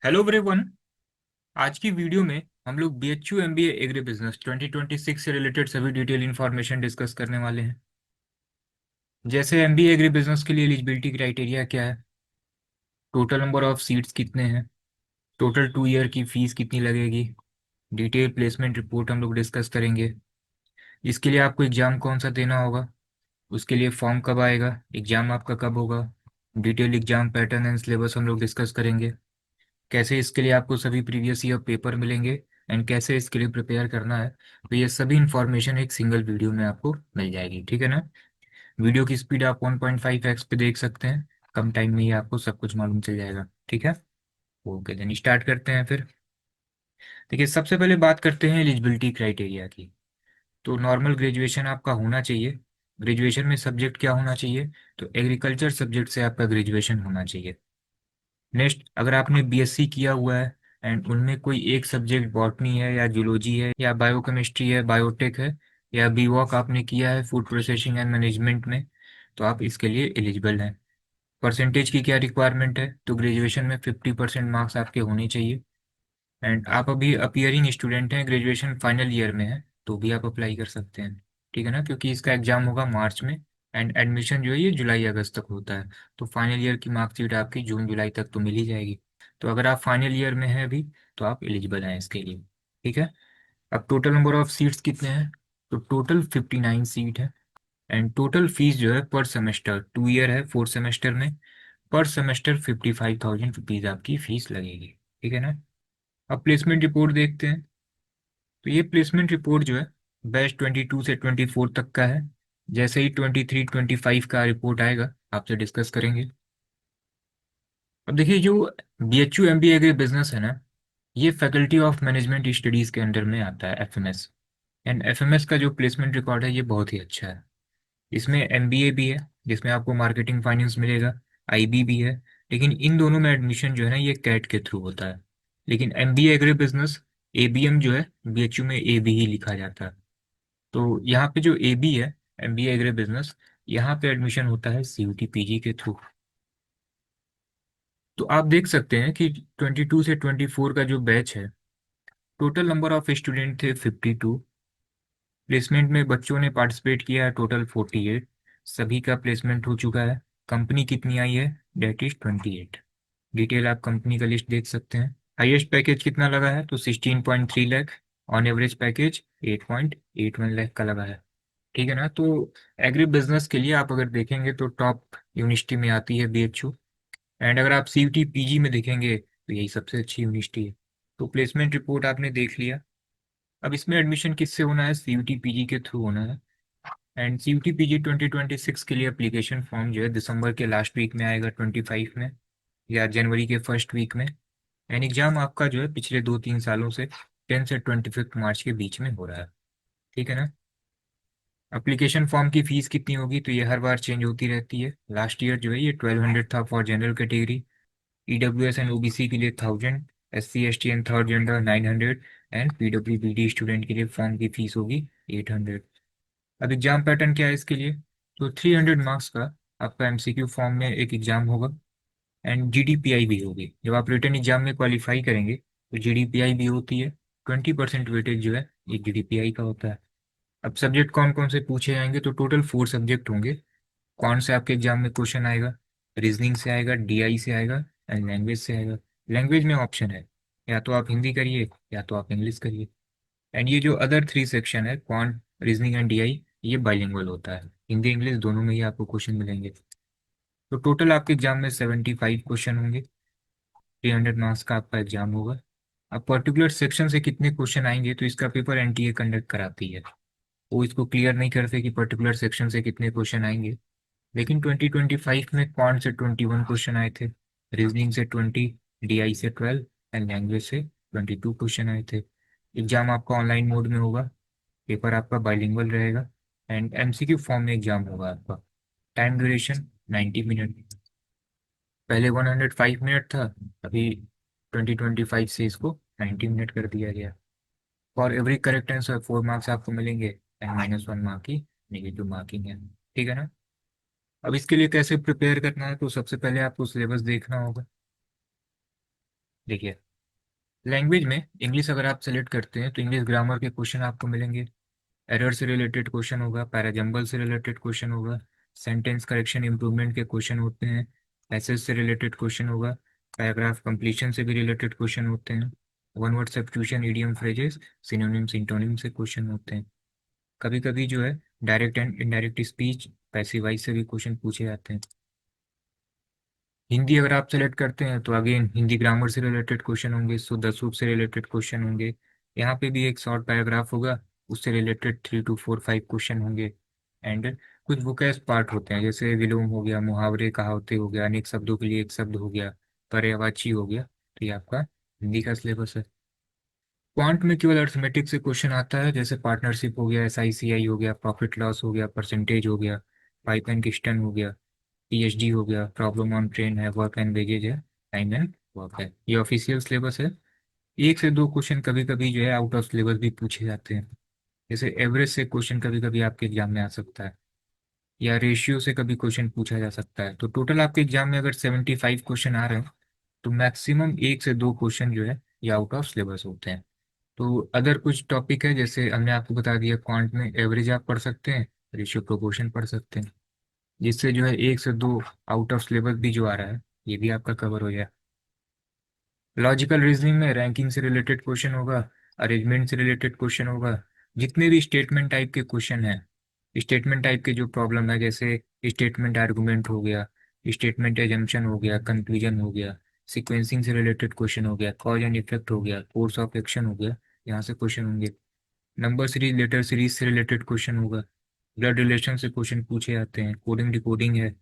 Hello everyone. आज की video में हम लोग BHU MBA एग्री बिजनेस 2026 से रिलेटेड सभी डिटेल इन्फॉर्मेशन डिस्कस करने वाले हैं। जैसे MBA एग्री बिजनेस के लिए एलिजिबिलिटी क्राइटेरिया क्या है, टोटल नंबर ऑफ सीट्स कितने हैं, टोटल 2 ईयर की फीस कितनी लगेगी, डिटेल प्लेसमेंट रिपोर्ट हम लोग डिस्कस करेंगे। इसके लिए आपको एग्ज़ाम कौन सा देना होगा, उसके लिए फॉर्म कब आएगा, एग्ज़ाम आपका कब होगा, detail exam pattern and syllabus हम लोग डिस्कस करेंगे। कैसे इसके लिए आपको सभी प्रीवियस ईयर पेपर मिलेंगे एंड कैसे इसके लिए प्रिपेयर करना है, तो ये सभी इन्फॉर्मेशन एक सिंगल वीडियो में आपको मिल जाएगी। ठीक है ना। वीडियो की स्पीड आप 1.5x पे देख सकते हैं। कम टाइम में ही आपको सब कुछ मालूम चल जाएगा। ठीक है। ओके देन स्टार्ट करते हैं फिर। देखिए, सबसे पहले बात करते हैं एलिजिबिलिटी क्राइटेरिया की। तो नॉर्मल ग्रेजुएशन आपका होना चाहिए। ग्रेजुएशन में सब्जेक्ट क्या होना चाहिए, तो एग्रीकल्चर सब्जेक्ट से आपका ग्रेजुएशन होना चाहिए। नेक्स्ट, अगर आपने BSc किया हुआ है एंड उनमें कोई एक सब्जेक्ट बॉटनी है या जूलॉजी है या बायोकेमिस्ट्री है, बायोटेक है, या BWOC आपने किया है फूड प्रोसेसिंग एंड मैनेजमेंट में, तो आप इसके लिए एलिजिबल हैं। परसेंटेज की क्या रिक्वायरमेंट है, तो ग्रेजुएशन में 50% मार्क्स आपके होने चाहिए। एंड आप अभी अपीयरिंग स्टूडेंट हैं, ग्रेजुएशन फाइनल ईयर में है, तो भी आप अप्लाई कर सकते हैं। ठीक है ना, क्योंकि इसका एग्जाम होगा मार्च में एंड एडमिशन जो है ये जुलाई अगस्त तक होता है। तो फाइनल ईयर की मार्कशीट आपकी जून जुलाई तक तो मिल ही जाएगी। तो अगर आप फाइनल ईयर में हैं अभी, तो आप एलिजिबल हैं इसके लिए। ठीक है। अब टोटल नंबर ऑफ सीट्स कितने हैं, तो टोटल 59 सीट है। एंड टोटल फीस जो है पर सेमेस्टर, 2 ईयर है 4 सेमेस्टर में, पर सेमेस्टर 55,000 रुपीज़ आपकी फीस लगेगी। ठीक है ना। अब प्लेसमेंट रिपोर्ट देखते हैं। तो ये प्लेसमेंट रिपोर्ट जो है बैच 22 से 24 तक का है। जैसे ही 23 25 का रिपोर्ट आएगा आपसे डिस्कस करेंगे। अब देखिए, जो BHU MBA एग्री बिजनेस है ना, ये फैकल्टी ऑफ मैनेजमेंट स्टडीज़ के अंडर में आता है, FMS। एंड FMS का जो प्लेसमेंट रिकॉर्ड है ये बहुत ही अच्छा है। इसमें MBA भी है जिसमें आपको मार्केटिंग फाइनेंस मिलेगा, IB भी है। लेकिन इन दोनों में एडमिशन जो है ना ये कैट के थ्रू होता है। लेकिन MBA एग्री बिजनेस, ABM जो है, BHU में AB ही लिखा जाता है। तो यहाँ पे जो AB है, MBA एग्री बिजनेस, यहाँ पे एडमिशन होता है CUT PG के थ्रू। तो आप देख सकते हैं कि 22 से 24 का जो बैच है, टोटल नंबर ऑफ स्टूडेंट थे 52। प्लेसमेंट में बच्चों ने पार्टिसिपेट किया है टोटल 48। सभी का प्लेसमेंट हो चुका है। कंपनी कितनी आई है, डेट इज 28। डिटेल आप कंपनी का लिस्ट देख सकते हैं। हाईएस्ट पैकेज कितना लगा है, तो 16.3 lakh. On average package 8.81 lakh का लगा है। ठीक है ना। तो एग्री बिजनेस के लिए आप अगर देखेंगे तो टॉप यूनिवर्सिटी में आती है BHU। एंड अगर आप CUT PG में देखेंगे तो यही सबसे अच्छी यूनिवर्सिटी है। तो प्लेसमेंट रिपोर्ट आपने देख लिया। अब इसमें एडमिशन किससे होना है, CUT PG के थ्रू होना है। एंड CUT PG 2026 के लिए एप्लीकेशन फॉर्म जो है दिसंबर के लास्ट वीक में आएगा, 25 में, या जनवरी के फर्स्ट वीक में। एंड एग्जाम आपका जो है पिछले 2-3 सालों से 10 से 25 मार्च के बीच में हो रहा है। ठीक है ना। एप्लीकेशन फॉर्म की फीस कितनी होगी, तो ये हर बार चेंज होती रहती है। लास्ट ईयर जो है ये 1200 था for general category, EWS and OBC के लिए 1000, SC ST and third gender 900, and PWBD student के लिए फॉर्म की फीस होगी 800। अब एग्जाम पैटर्न क्या है इसके लिए, तो 300 मार्क्स का आपका MCQ फॉर्म में एक एग्जाम होगा। एंड GDPI भी होगी। जब आप रिटर्न एग्जाम में क्वालिफाई करेंगे तो GDPI भी होती है। 20% वेटेज जो है ये GDPI का होता है। अब सब्जेक्ट कौन कौन से पूछे जाएंगे, तो टोटल 4 सब्जेक्ट होंगे। कौन से आपके एग्जाम में क्वेश्चन आएगा, रीजनिंग से आएगा, DI से आएगा, एंड लैंग्वेज से आएगा। लैंग्वेज में ऑप्शन है, या तो आप हिंदी करिए या तो आप इंग्लिश करिए। एंड ये जो अदर 3 सेक्शन है, क्वांट, रीजनिंग एंड DI, ये बाइलिंगुअल होता है, हिंदी इंग्लिश दोनों में ही आपको क्वेश्चन मिलेंगे। तो टोटल आपके एग्जाम में 75 क्वेश्चन होंगे। 300 मार्क्स का आपका एग्जाम होगा। अब पर्टिकुलर सेक्शन से कितने क्वेश्चन आएंगे, तो इसका पेपर NTA कंडक्ट कराती है। वो इसको क्लियर नहीं करते कि पर्टिकुलर सेक्शन से कितने क्वेश्चन आएंगे। लेकिन 2025 में क्वांट से 21 क्वेश्चन आए थे, रीजनिंग से 20, DI से 12, एंड लैंग्वेज से 22 क्वेश्चन आए थे। एग्जाम आपका ऑनलाइन मोड में होगा। पेपर आपका बाइलिंगुअल रहेगा। एंड MCQ फॉर्म में एग्जाम होगा आपका। Time duration 90 minute. पहले 105 मिनट था, अभी 2025 से इसको 90 मिनट कर दिया गया। For every correct answer 4 marks आपको मिलेंगे, एंड -1 मार्क की नेगेटिव मार्किंग है। ठीक है ना। अब इसके लिए कैसे प्रिपेयर करना है, तो सबसे पहले आपको सिलेबस देखना होगा। देखिए, लैंग्वेज में इंग्लिश अगर आप सेलेक्ट करते हैं तो इंग्लिश ग्रामर के क्वेश्चन आपको मिलेंगे, एरर से रिलेटेड क्वेश्चन होगा, पैराजम्बल से रिलेटेड क्वेश्चन होगा, सेंटेंस करेक्शन इंप्रूवमेंट के क्वेश्चन होते हैं, पैसेज से रिलेटेड क्वेश्चन होगा, पैराग्राफ कंप्लीशन से भी रिलेटेड क्वेश्चन होते हैं, one word substitution, idiom phrases, synonym antonym से क्वेश्चन होते हैं। कभी कभी जो है direct and indirect speech, passive voice से भी क्वेश्चन पूछे जाते हैं। हिंदी अगर आप सेलेक्ट करते हैं तो अगेन हिंदी ग्रामर से रिलेटेड क्वेश्चन होंगे, शुद्ध अशुद्ध से रिलेटेड क्वेश्चन होंगे। यहाँ पे भी एक शॉर्ट पैराग्राफ होगा, उससे रिलेटेड 3 to 4 5 क्वेश्चन होंगे। एंड कुछ वोकैब पार्ट होते हैं, जैसे विलोम हो गया, मुहावरे कहावते हो गया, अनेक शब्दों के लिए एक शब्द हो गया, पर्यायवाची हो गया। तो ये आपका हिंदी का सिलेबस है। क्वांट में केवल अर्थमेटिक से क्वेश्चन आता है, जैसे पार्टनरशिप हो गया, SICI हो गया, प्रॉफिट लॉस हो गया, परसेंटेज हो गया, पाइप एंड किस्टन हो गया, PhD हो गया, प्रॉब्लम ऑन ट्रेन है, वर्क एंड वेजेज है, टाइम एंड वर्क है। ये ऑफिशियल सिलेबस है। एक से दो क्वेश्चन कभी कभी जो है आउट ऑफ सिलेबस भी पूछे जाते हैं, जैसे एवरेज से क्वेश्चन कभी कभी आपके एग्जाम में आ सकता है, या रेशियो से कभी क्वेश्चन पूछा जा सकता है। तो टोटल आपके एग्जाम में अगर 75 क्वेश्चन आ रहे हैं तो मैक्सिमम एक से दो क्वेश्चन जो है ये आउट ऑफ सिलेबस होते हैं। तो अदर कुछ टॉपिक है, जैसे हमने आपको बता दिया, क्वांट में एवरेज आप पढ़ सकते हैं, रेशियो प्रोपोर्शन पढ़ सकते हैं, जिससे जो है एक से दो आउट ऑफ सिलेबस भी जो आ रहा है ये भी आपका कवर हो जाए। लॉजिकल रीजनिंग में रैंकिंग से रिलेटेड क्वेश्चन होगा, अरेंजमेंट से रिलेटेड क्वेश्चन होगा, जितने भी स्टेटमेंट टाइप के क्वेश्चन हैं, स्टेटमेंट टाइप के जो प्रॉब्लम है, जैसे स्टेटमेंट आर्गुमेंट हो गया, स्टेटमेंट एजम्पशन हो गया, कंक्लूजन हो गया, सीक्वेंसिंग से रिलेटेड क्वेश्चन हो गया, कॉज एंड इफेक्ट हो गया, कोर्स ऑफ एक्शन हो गया, यहाँ से क्वेश्चन होंगे। नंबर सीरीज, लेटर सीरीज से रिलेटेड क्वेश्चन होगा, ब्लड रिलेशन से क्वेश्चन पूछे जाते हैं, कोडिंग डिकोडिंग है,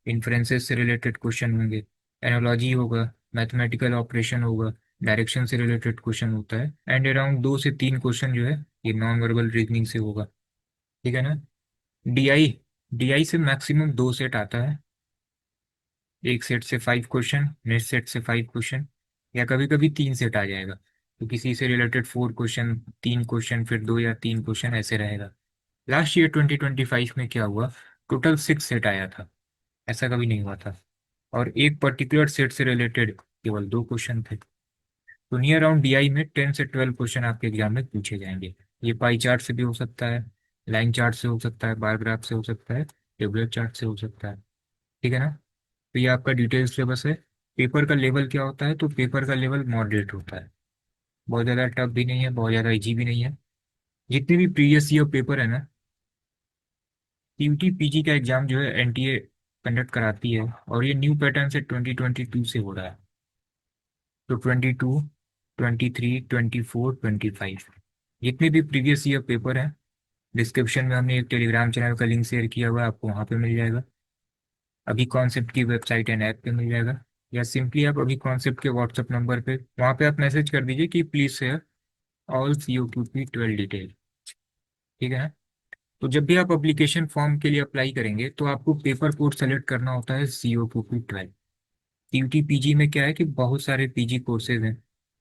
इन्फ्रेंसेस से रिलेटेड क्वेश्चन होंगे, एनालॉजी होगा, मैथमेटिकल ऑपरेशन होगा, डायरेक्शन से रिलेटेड क्वेश्चन होता है, एंड अराउंड 2 से 3 क्वेश्चन जो है ये नॉन वर्बल रीजनिंग से होगा। ठीक है ना। DI, DI से मैक्सिमम 2 सेट आता है, एक सेट से 5 क्वेश्चन, नेक्स्ट सेट से 5 क्वेश्चन, या कभी कभी 3 सेट आ जाएगा, तो किसी से रिलेटेड 4 क्वेश्चन, 3 क्वेश्चन, फिर 2 या 3 क्वेश्चन ऐसे रहेगा। लास्ट ईयर 2025 में क्या हुआ, टोटल 6 सेट आया था, ऐसा कभी नहीं हुआ था, और एक पर्टिकुलर सेट से रिलेटेड केवल 2 क्वेश्चन थे। तो नियर अराउंड DI में 10 से 12 क्वेश्चन आपके एग्जाम में पूछे जाएंगे। ये पाई चार्ट से भी हो सकता है, लाइन चार्ट से हो सकता है, बार ग्राफ से हो सकता है, टेबुलर चार्ट से हो सकता है। ठीक है ना। तो ये आपका डिटेल सिलेबस है। पेपर का लेवल क्या होता है, तो पेपर का लेवल मॉडरेट होता है, बहुत ज़्यादा टफ भी नहीं है, बहुत ज़्यादा इजी भी नहीं है। जितने भी प्रीवियस ईयर पेपर है ना, CUT PG का एग्जाम जो है NTA कंडक्ट कराती है, और ये न्यू पैटर्न से 2022 से हो रहा है। तो 22, 23, 24, 25 जितने भी प्रीवियस ईयर पेपर हैं, डिस्क्रिप्शन में हमने एक टेलीग्राम चैनल का लिंक शेयर किया हुआ है, आपको वहाँ पे मिल जाएगा। अभी कॉन्सेप्ट की वेबसाइट एंड ऐप पे मिल जाएगा, या सिंपली आप अभी कॉन्सेप्ट के व्हाट्सएप नंबर पे वहाँ पे आप मैसेज कर दीजिए कि please share all COQP 12 detail. ठीक है ना। तो जब भी आप एप्लीकेशन फॉर्म के लिए अप्लाई करेंगे तो आपको पेपर कोड सेलेक्ट करना होता है COQP 12। CUT PG में क्या है कि बहुत सारे PG कोर्सेज हैं,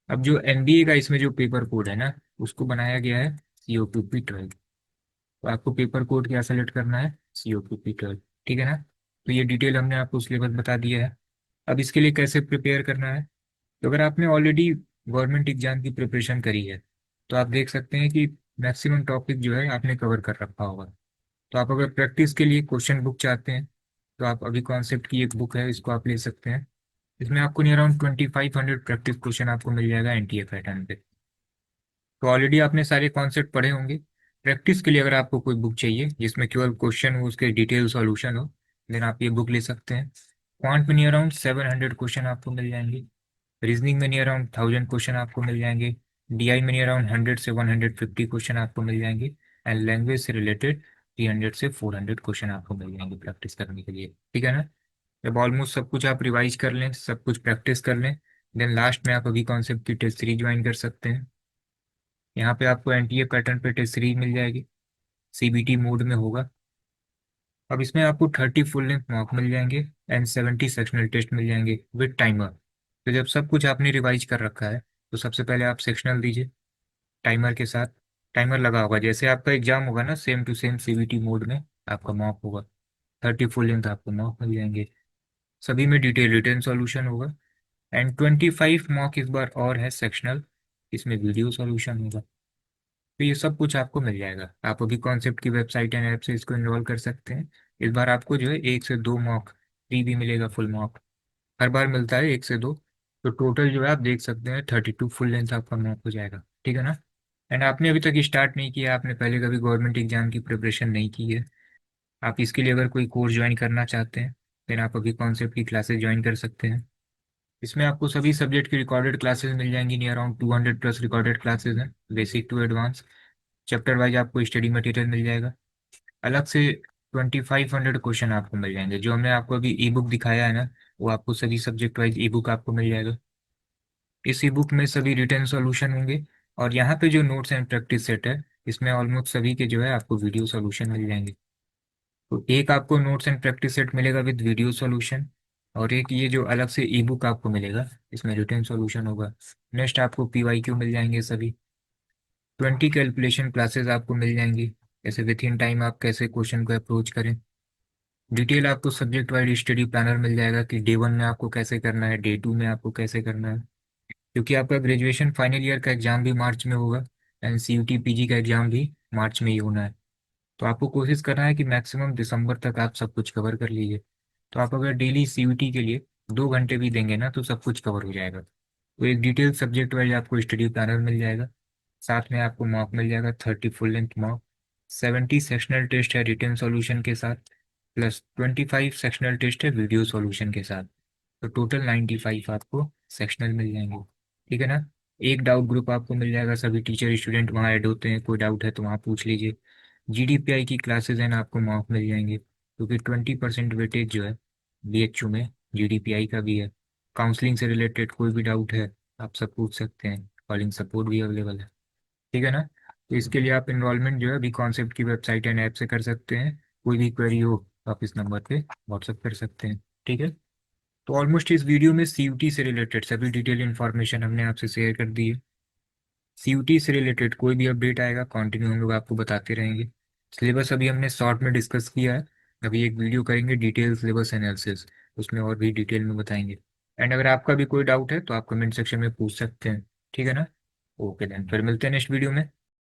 अब जो MBA का इसमें जो पेपर कोड है ना, उसको बनाया गया है COQP 12। तो आपको पेपर कोड क्या सेलेक्ट करना है, COQP 12। ठीक है ना। तो ये डिटेल हमने आपको सिलेबस बता दिया है। अब इसके लिए कैसे प्रिपेयर करना है, तो अगर आपने ऑलरेडी गवर्नमेंट एग्जाम की प्रिपरेशन करी है तो आप देख सकते हैं कि मैक्सिमम टॉपिक जो है आपने कवर कर रखा होगा। तो आप अगर प्रैक्टिस के लिए क्वेश्चन बुक चाहते हैं तो आप अभी कॉन्सेप्ट की एक बुक है, इसको आप ले सकते हैं। इसमें आपको नियर अराउंड 2500 प्रैक्टिस क्वेश्चन आपको मिल जाएगा NTA पैटर्न पे। तो ऑलरेडी आपने सारे कॉन्सेप्ट पढ़े होंगे। प्रैक्टिस के लिए अगर आपको कोई बुक चाहिए जिसमें केवल क्वेश्चन हो, उसके डिटेल सॉल्यूशन हो, देन आप ये बुक ले सकते हैं। क्वांट में नियर अराउंड 700 क्वेश्चन आपको मिल जाएंगे, रीजनिंग में नियर अराउंड 1000 क्वेश्चन आपको मिल जाएंगे, DI में नियर अराउंड 100 से 150 क्वेश्चन आपको मिल जाएंगे, एंड लैंग्वेज से रिलेटेड 300 से 400 क्वेश्चन आपको मिल जाएंगे प्रैक्टिस करने के लिए। ठीक है ना। जब ऑलमोस्ट सब कुछ आप रिवाइज कर लें, सब कुछ प्रैक्टिस कर लें, देन लास्ट में आप अभी कॉन्सेप्ट की टेस्ट सीरीज ज्वाइन कर सकते हैं। यहाँ पे आपको NTA पैटर्न पे टेस्ट सीरीज मिल जाएगी, CBT मोड में होगा। अब इसमें आपको 30 फुल लेंथ मॉक मिल जाएंगे, एंड 70 सेक्शनल टेस्ट मिल जाएंगे विद टाइमर। तो जब सब कुछ आपने रिवाइज कर रखा है तो सबसे पहले आप सेक्शनल दीजिए टाइमर के साथ। टाइमर लगा होगा, जैसे आपका एग्जाम होगा ना, same to same CBT mode में आपका मॉक होगा। 30 फुल लेंथ आपको मॉक मिल जाएंगे, सभी में डिटेल रिटर्न सॉल्यूशन होगा। एंड 25 मॉक इस बार और है सेक्शनल, इसमें वीडियो सॉल्यूशन होगा। तो ये सब कुछ आपको मिल जाएगा। आप अभी कॉन्सेप्ट की वेबसाइट एंड ऐप से इसको इनरोल कर सकते हैं। इस बार आपको जो है 1 से 2 मॉक फ्री भी मिलेगा, फुल मॉक हर बार मिलता है 1 से 2। तो टोटल जो है आप देख सकते हैं 32 फुल लेंथ आपका मॉक हो जाएगा, ठीक है ना। एंड आपने अभी तक स्टार्ट नहीं किया, आपने पहले कभी गवर्नमेंट एग्जाम की प्रिपरेशन नहीं की है, आप इसके लिए अगर कोई कोर्स ज्वाइन करना चाहते हैं फिर आप अभी कॉन्सेप्ट की क्लासेस ज्वाइन कर सकते हैं। इसमें आपको सभी सब्जेक्ट की रिकॉर्डेड क्लासेस मिल जाएंगी, near around 200 plus recorded classes हैं, basic to advance. Chapter wise आपको स्टडी मटेरियल मिल जाएगा। अलग से 2500 क्वेश्चन आपको मिल जाएंगे। जो हमने आपको अभी ई बुक दिखाया है ना, वो आपको सभी सब्जेक्ट वाइज ई बुक आपको मिल जाएगा। इस ई बुक में सभी रिटर्न सॉल्यूशन होंगे, और यहाँ पे जो नोट्स एंड प्रैक्टिस सेट है, इसमें ऑलमोस्ट सभी के जो है आपको वीडियो सॉल्यूशन मिल जाएंगे। तो एक आपको नोट्स एंड प्रैक्टिस सेट मिलेगा विद वीडियो सॉल्यूशन, और एक ये जो अलग से ई बुक आपको मिलेगा, इसमें रिटर्न सॉल्यूशन होगा। नेक्स्ट आपको PYQ मिल जाएंगे सभी। 20 कैलकुलेशन क्लासेस आपको मिल जाएंगी, जैसे विथ इन टाइम आप कैसे क्वेश्चन को अप्रोच करें। डिटेल आपको सब्जेक्ट वाइज स्टडी प्लानर मिल जाएगा कि डे 1 में आपको कैसे करना है, डे 2 में आपको कैसे करना है। क्योंकि आपका ग्रेजुएशन फाइनल ईयर का एग्जाम भी मार्च में होगा, एंड CUT PG का एग्जाम भी मार्च में ही होना है। तो आपको कोशिश करना है कि मैक्सिमम दिसंबर तक आप सब कुछ कवर कर लीजिए। तो आप अगर डेली CUT के लिए 2 घंटे भी देंगे ना, तो सब कुछ कवर हो जाएगा। तो एक डिटेल सब्जेक्ट वाइज आपको स्टडी प्लानर मिल जाएगा, साथ में आपको मॉक मिल जाएगा 30 full length mock. 70 sectional test है रिटन सॉल्यूशन के साथ, प्लस 25 सेक्शनल टेस्ट है वीडियो सॉल्यूशन के साथ। तो टोटल 95 आपको सेक्शनल मिल जाएंगे, ठीक है ना। एक डाउट ग्रुप आपको मिल जाएगा, सभी टीचर स्टूडेंट वहाँ ऐड होते हैं, कोई डाउट है तो वहाँ पूछ लीजिए। GDPI की क्लासेज हैं ना, आपको मॉक मिल जाएंगे, क्योंकि 20% वेटेज जो है BHU में GDPI का भी है। काउंसलिंग से रिलेटेड कोई भी डाउट है आप सब पूछ सकते हैं, कॉलिंग सपोर्ट भी अवेलेबल है, ठीक है ना। तो इसके लिए आप इनरोलमेंट जो है अभी कॉन्सेप्ट की वेबसाइट एंड ऐप से कर सकते हैं। कोई भी क्वेरी हो तो आप इस नंबर पे व्हाट्सअप कर सकते हैं, ठीक है। तो ऑलमोस्ट इस वीडियो में CUT से रिलेटेड सभी डिटेल इन्फॉर्मेशन हमने आपसे शेयर कर दी है। CUT से रिलेटेड कोई भी अपडेट आएगा कंटिन्यू हम लोग आपको बताते रहेंगे। सिलेबस अभी हमने शॉर्ट में डिस्कस किया है, अभी एक वीडियो करेंगे डिटेल सिलेबस एनालिसिस, उसमें और भी डिटेल में बताएंगे। एंड अगर आपका भी कोई डाउट है तो आप कमेंट सेक्शन में पूछ सकते हैं, ठीक है ना। ओके देन, फिर मिलते हैं नेक्स्ट वीडियो में।